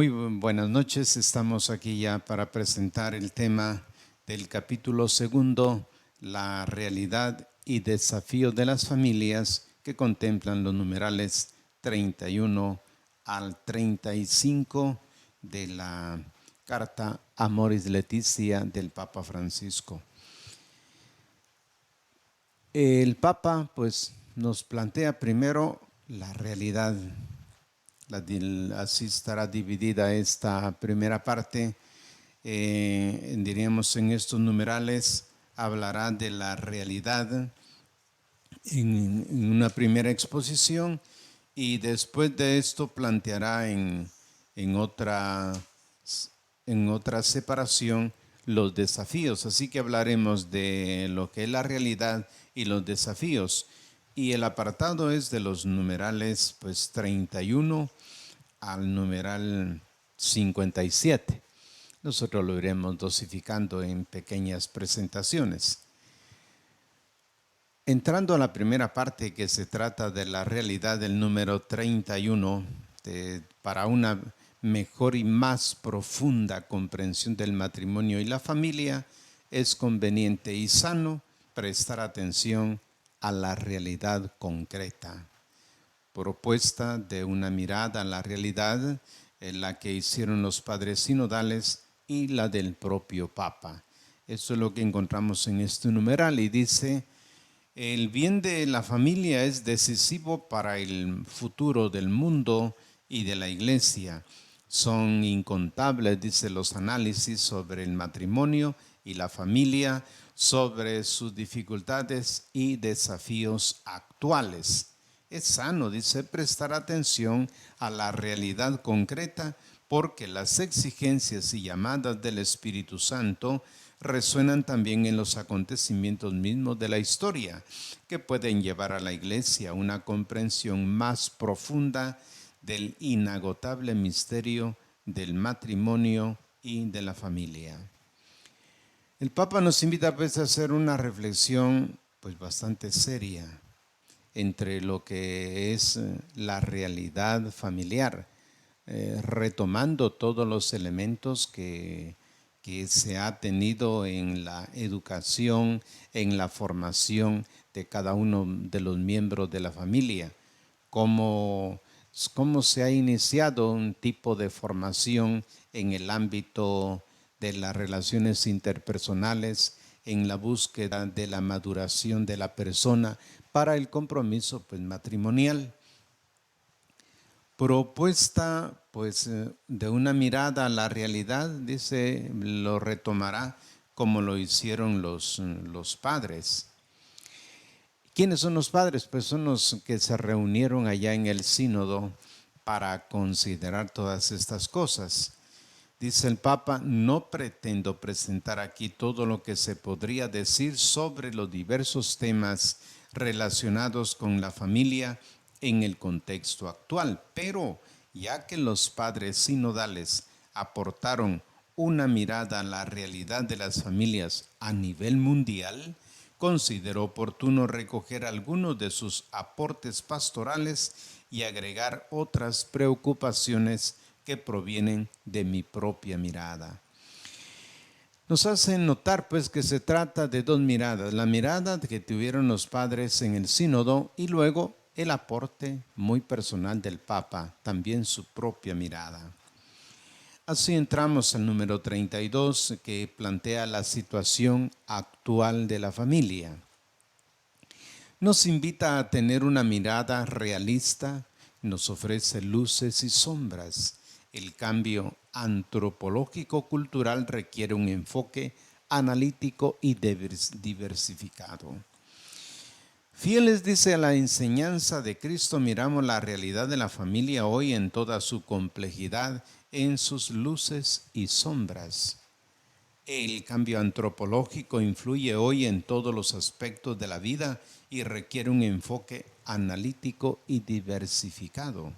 Muy buenas noches, estamos aquí ya para presentar el tema del capítulo segundo, la realidad y desafío de las familias, que contemplan los numerales 31 al 35 de la carta Amoris Laetitia del Papa Francisco. El Papa pues nos plantea primero la realidad. Así estará dividida esta primera parte. Diríamos en estos numerales hablará de la realidad en una primera exposición, y después de esto planteará en otra separación los desafíos. Así que hablaremos de lo que es la realidad y los desafíos. Y el apartado es de los numerales pues 31 al numeral 57. Nosotros lo iremos dosificando en pequeñas presentaciones. Entrando a la primera parte, que se trata de la realidad del número 31, para una mejor y más profunda comprensión del matrimonio y la familia, es conveniente y sano prestar atención a la realidad concreta. Propuesta de una mirada a la realidad, en la que hicieron los padres sinodales y la del propio Papa. Eso es lo que encontramos en este numeral, y dice: el bien de la familia es decisivo para el futuro del mundo y de la Iglesia. Son incontables, dice, los análisis sobre el matrimonio y la familia, sobre sus dificultades y desafíos actuales. Es sano, dice, prestar atención a la realidad concreta, porque las exigencias y llamadas del Espíritu Santo resuenan también en los acontecimientos mismos de la historia, que pueden llevar a la Iglesia a una comprensión más profunda del inagotable misterio del matrimonio y de la familia. El Papa nos invita pues a hacer una reflexión pues bastante seria entre lo que es la realidad familiar, retomando todos los elementos que se ha tenido en la educación, en la formación de cada uno de los miembros de la familia, cómo se ha iniciado un tipo de formación en el ámbito de las relaciones interpersonales, en la búsqueda de la maduración de la persona para el compromiso pues matrimonial. Propuesta pues de una mirada a la realidad, dice, lo retomará como lo hicieron los padres. ¿Quiénes son los padres? Pues son los que se reunieron allá en el sínodo para considerar todas estas cosas. Dice el Papa: no pretendo presentar aquí todo lo que se podría decir sobre los diversos temas relacionados con la familia en el contexto actual, pero ya que los padres sinodales aportaron una mirada a la realidad de las familias a nivel mundial, considero oportuno recoger algunos de sus aportes pastorales y agregar otras preocupaciones que provienen de mi propia mirada. Nos hacen notar pues que se trata de dos miradas: la mirada que tuvieron los padres en el sínodo, y luego el aporte muy personal del Papa, también su propia mirada. Así entramos al número 32, que plantea la situación actual de la familia. Nos invita a tener una mirada realista, nos ofrece luces y sombras. El cambio antropológico-cultural requiere un enfoque analítico y diversificado. Fieles, dice, a la enseñanza de Cristo, miramos la realidad de la familia hoy en toda su complejidad, en sus luces y sombras. El cambio antropológico influye hoy en todos los aspectos de la vida y requiere un enfoque analítico y diversificado.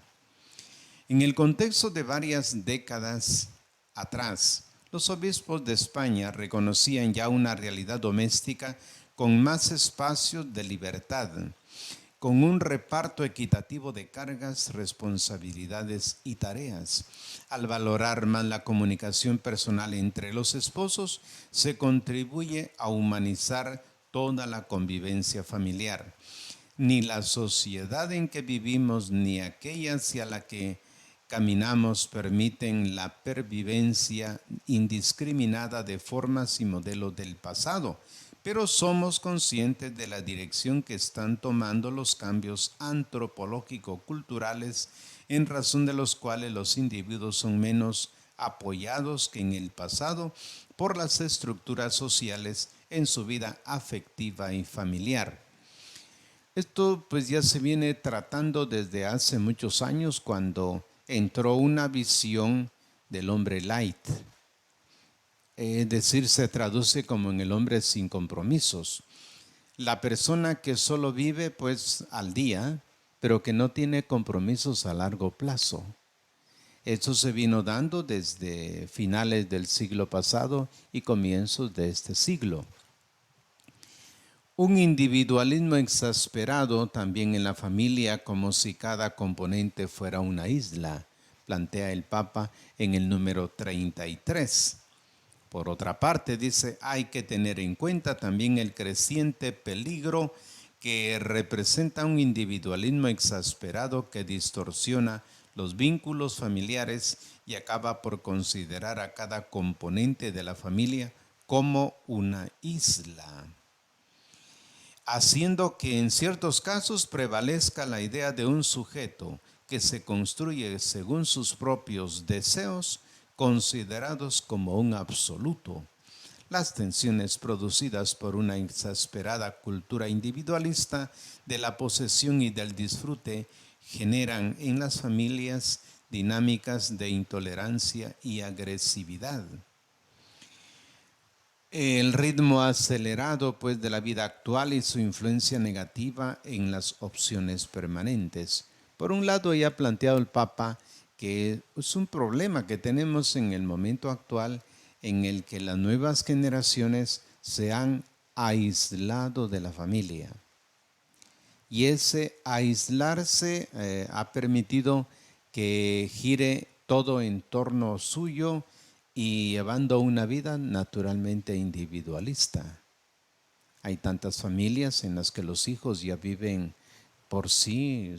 En el contexto de varias décadas atrás, los obispos de España reconocían ya una realidad doméstica con más espacios de libertad, con un reparto equitativo de cargas, responsabilidades y tareas. Al valorar más la comunicación personal entre los esposos, se contribuye a humanizar toda la convivencia familiar. Ni la sociedad en que vivimos ni aquella hacia la que caminamos permiten la pervivencia indiscriminada de formas y modelos del pasado, pero somos conscientes de la dirección que están tomando los cambios antropológico-culturales, en razón de los cuales los individuos son menos apoyados que en el pasado por las estructuras sociales en su vida afectiva y familiar. Esto pues ya se viene tratando desde hace muchos años, cuando entró una visión del hombre light. Es decir, se traduce como en el hombre sin compromisos. La persona que solo vive pues al día, pero que no tiene compromisos a largo plazo. Esto se vino dando desde finales del siglo pasado y comienzos de este siglo. Un individualismo exasperado también en la familia, como si cada componente fuera una isla, plantea el Papa en el número 33. Por otra parte, dice, hay que tener en cuenta también el creciente peligro que representa un individualismo exasperado que distorsiona los vínculos familiares y acaba por considerar a cada componente de la familia como una isla, haciendo que en ciertos casos prevalezca la idea de un sujeto que se construye según sus propios deseos, considerados como un absoluto. Las tensiones producidas por una exasperada cultura individualista de la posesión y del disfrute generan en las familias dinámicas de intolerancia y agresividad. El ritmo acelerado pues de la vida actual y su influencia negativa en las opciones permanentes. Por un lado, ya ha planteado el Papa que es un problema que tenemos en el momento actual, en el que las nuevas generaciones se han aislado de la familia. Y ese aislarse ha permitido que gire todo en torno suyo y llevando una vida naturalmente individualista. Hay tantas familias en las que los hijos ya viven por sí,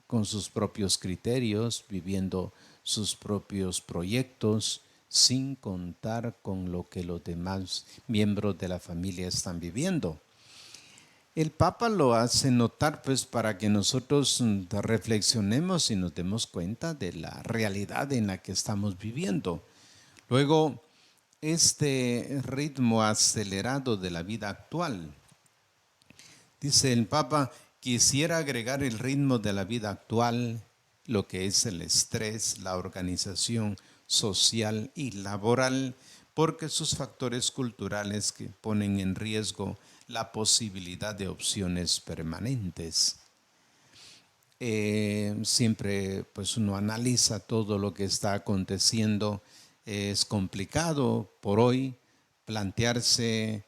con sus propios criterios, viviendo sus propios proyectos, sin contar con lo que los demás miembros de la familia están viviendo. El Papa lo hace notar pues para que nosotros reflexionemos y nos demos cuenta de la realidad en la que estamos viviendo. Luego, este ritmo acelerado de la vida actual. Dice el Papa, quisiera agregar el ritmo de la vida actual, lo que es el estrés, la organización social y laboral, porque sus factores culturales que ponen en riesgo la posibilidad de opciones permanentes. Siempre pues uno analiza todo lo que está aconteciendo. Es complicado por hoy plantearse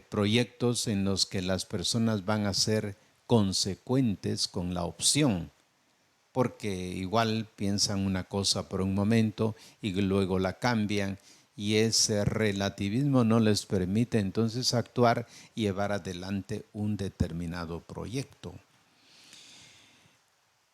proyectos en los que las personas van a ser consecuentes con la opción, porque igual piensan una cosa por un momento y luego la cambian, y ese relativismo no les permite entonces actuar y llevar adelante un determinado proyecto.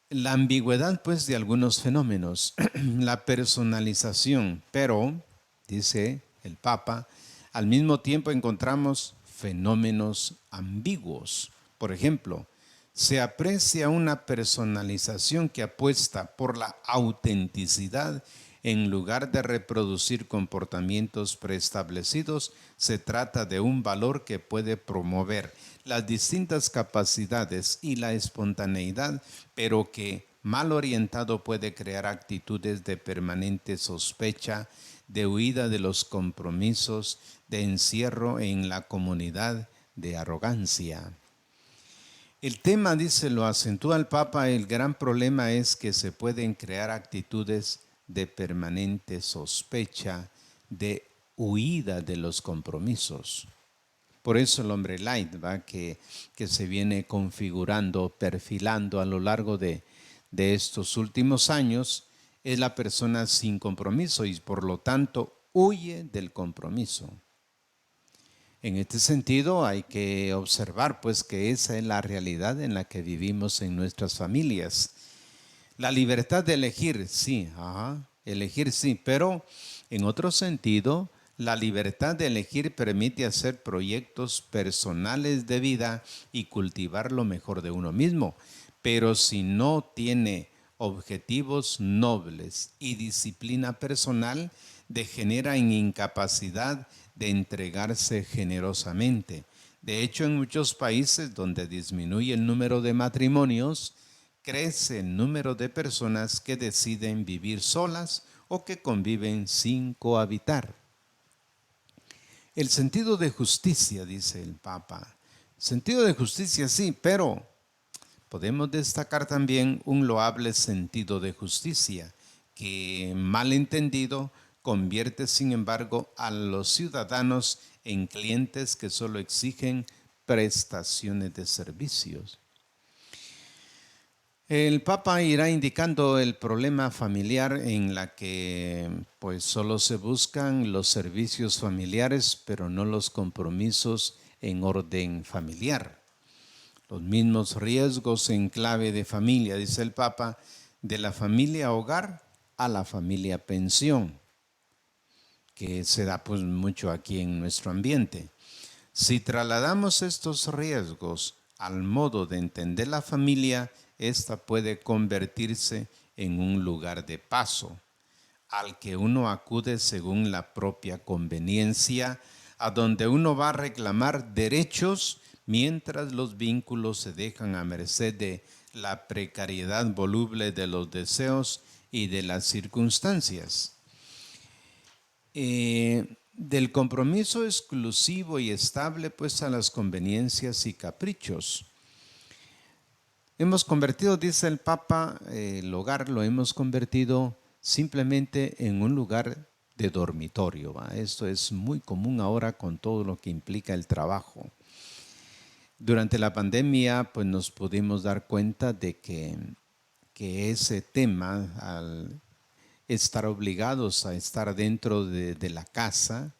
La ambigüedad pues de algunos fenómenos, la personalización, pero, dice el Papa, al mismo tiempo encontramos fenómenos ambiguos. Por ejemplo, se aprecia una personalización que apuesta por la autenticidad en lugar de reproducir comportamientos preestablecidos. Se trata de un valor que puede promover las distintas capacidades y la espontaneidad, pero que mal orientado puede crear actitudes de permanente sospecha, de huida de los compromisos, de encierro en la comunidad, de arrogancia. El tema, dice, lo acentúa el Papa, el gran problema es que se pueden crear actitudes de permanente sospecha, de huida de los compromisos. Por eso el hombre light, ¿va? Que se viene configurando, perfilando a lo largo de estos últimos años, es la persona sin compromiso y por lo tanto huye del compromiso. En este sentido hay que observar pues que esa es la realidad en la que vivimos en nuestras familias. La libertad de elegir, sí, elegir sí, pero en otro sentido, la libertad de elegir permite hacer proyectos personales de vida y cultivar lo mejor de uno mismo. Pero si no tiene objetivos nobles y disciplina personal, degenera en incapacidad de entregarse generosamente. De hecho, en muchos países donde disminuye el número de matrimonios, crece el número de personas que deciden vivir solas o que conviven sin cohabitar. El sentido de justicia, dice el Papa. Sentido de justicia sí, pero podemos destacar también un loable sentido de justicia que, mal entendido, convierte sin embargo a los ciudadanos en clientes que solo exigen prestaciones de servicios. El Papa irá indicando el problema familiar en la que pues solo se buscan los servicios familiares, pero no los compromisos en orden familiar. Los mismos riesgos en clave de familia, dice el Papa, de la familia hogar a la familia pensión, que se da pues mucho aquí en nuestro ambiente. Si trasladamos estos riesgos al modo de entender la familia, esta puede convertirse en un lugar de paso, al que uno acude según la propia conveniencia, a donde uno va a reclamar derechos mientras los vínculos se dejan a merced de la precariedad voluble de los deseos y de las circunstancias. Del compromiso exclusivo y estable pues a las conveniencias y caprichos. Hemos convertido, dice el Papa, el hogar lo hemos convertido simplemente en un lugar de dormitorio. ¿Va? Esto es muy común ahora con todo lo que implica el trabajo. Durante la pandemia pues nos pudimos dar cuenta de que ese tema, al estar obligados a estar dentro de la casa,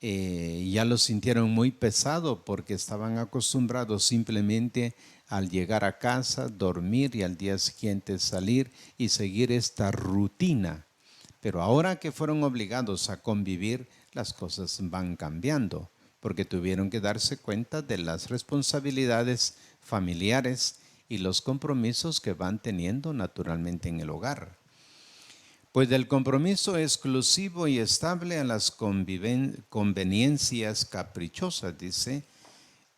ya lo sintieron muy pesado porque estaban acostumbrados simplemente al llegar a casa, dormir y al día siguiente salir y seguir esta rutina. Pero ahora que fueron obligados a convivir, las cosas van cambiando porque tuvieron que darse cuenta de las responsabilidades familiares y los compromisos que van teniendo naturalmente en el hogar. Pues del compromiso exclusivo y estable a las conveniencias caprichosas, dice,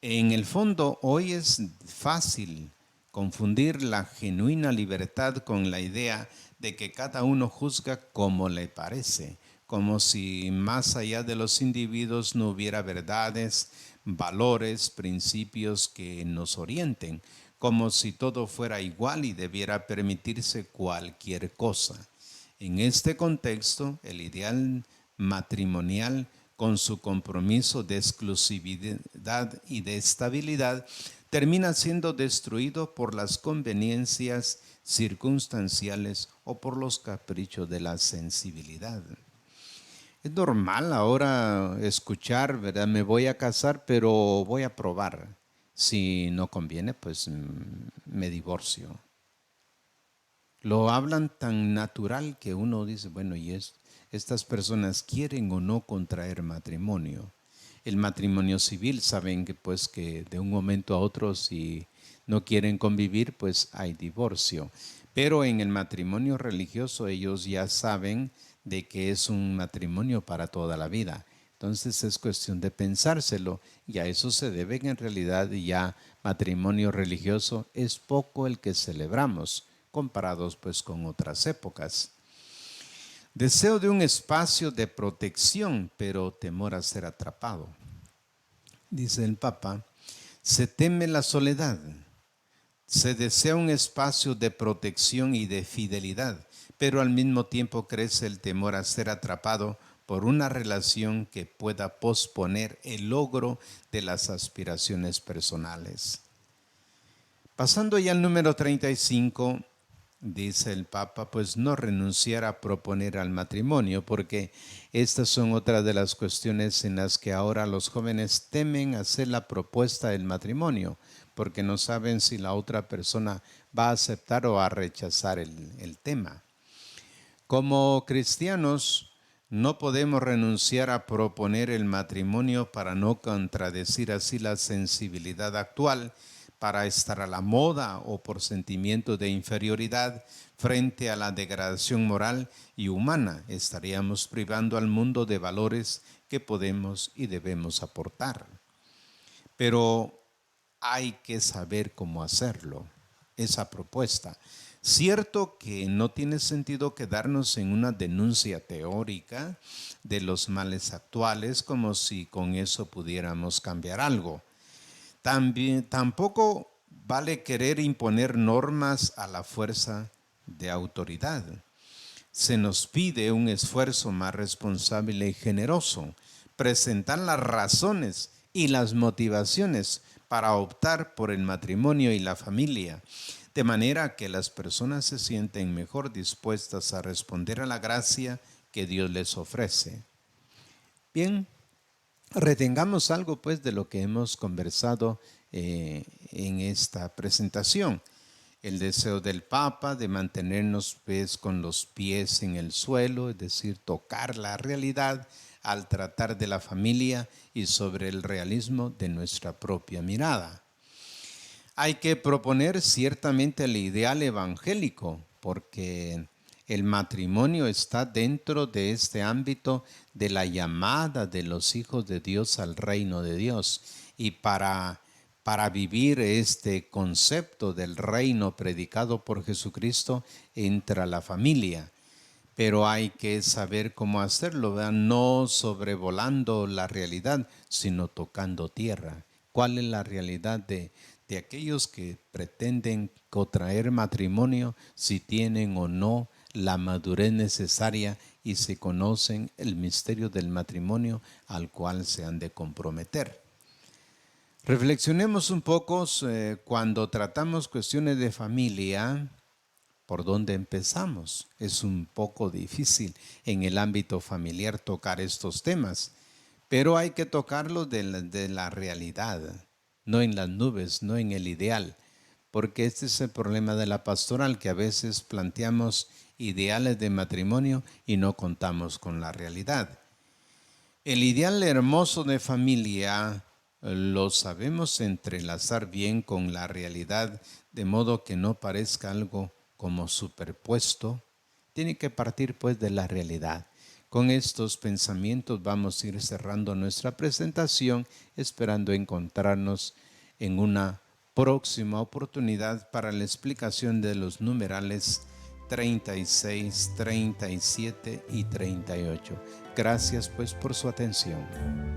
en el fondo hoy es fácil confundir la genuina libertad con la idea de que cada uno juzga como le parece, como si más allá de los individuos no hubiera verdades, valores, principios que nos orienten, como si todo fuera igual y debiera permitirse cualquier cosa. En este contexto, el ideal matrimonial, con su compromiso de exclusividad y de estabilidad, termina siendo destruido por las conveniencias circunstanciales o por los caprichos de la sensibilidad. Es normal ahora escuchar, ¿verdad? Me voy a casar, pero voy a probar. Si no conviene, pues me divorcio. Lo hablan tan natural que uno dice, bueno, estas personas quieren o no contraer matrimonio. El matrimonio civil saben que pues que de un momento a otro si no quieren convivir pues hay divorcio. Pero en el matrimonio religioso ellos ya saben de que es un matrimonio para toda la vida. Entonces es cuestión de pensárselo y a eso se debe en realidad ya matrimonio religioso es poco el que celebramos comparados pues con otras épocas. Deseo de un espacio de protección, pero temor a ser atrapado. Dice el Papa, se teme la soledad, se desea un espacio de protección y de fidelidad, pero al mismo tiempo crece el temor a ser atrapado por una relación que pueda posponer el logro de las aspiraciones personales. Pasando ya al número 35, dice el Papa, pues no renunciar a proponer al matrimonio, porque estas son otras de las cuestiones en las que ahora los jóvenes temen hacer la propuesta del matrimonio, porque no saben si la otra persona va a aceptar o a rechazar el tema. Como cristianos, no podemos renunciar a proponer el matrimonio para no contradecir así la sensibilidad actual, para estar a la moda o por sentimiento de inferioridad frente a la degradación moral y humana. Estaríamos privando al mundo de valores que podemos y debemos aportar. Pero hay que saber cómo hacerlo, esa propuesta. Cierto que no tiene sentido quedarnos en una denuncia teórica de los males actuales como si con eso pudiéramos cambiar algo. Tampoco vale querer imponer normas a la fuerza de autoridad. Se nos pide un esfuerzo más responsable y generoso, presentar las razones y las motivaciones para optar por el matrimonio y la familia, de manera que las personas se sienten mejor dispuestas a responder a la gracia que Dios les ofrece. Bien, retengamos algo pues de lo que hemos conversado en esta presentación. El deseo del Papa de mantenernos pues con los pies en el suelo, es decir, tocar la realidad al tratar de la familia y sobre el realismo de nuestra propia mirada. Hay que proponer ciertamente el ideal evangélico, porque el matrimonio está dentro de este ámbito de la llamada de los hijos de Dios al reino de Dios. Y para vivir este concepto del reino predicado por Jesucristo entra la familia. Pero hay que saber cómo hacerlo, ¿verdad? No sobrevolando la realidad, sino tocando tierra. ¿Cuál es la realidad de aquellos que pretenden contraer matrimonio, si tienen o no la madurez necesaria y si conocen el misterio del matrimonio al cual se han de comprometer? Reflexionemos un poco cuando tratamos cuestiones de familia. ¿Por dónde empezamos? Es un poco difícil en el ámbito familiar tocar estos temas, pero hay que tocarlos de la realidad, no en las nubes, no en el ideal, porque este es el problema de la pastoral, que a veces planteamos ideales de matrimonio y no contamos con la realidad. El ideal hermoso de familia lo sabemos entrelazar bien con la realidad, de modo que no parezca algo como superpuesto. Tiene que partir pues de la realidad. Con estos pensamientos vamos a ir cerrando nuestra presentación, esperando encontrarnos en una próxima oportunidad para la explicación de los numerales 36, 37 y 38. Gracias pues por su atención.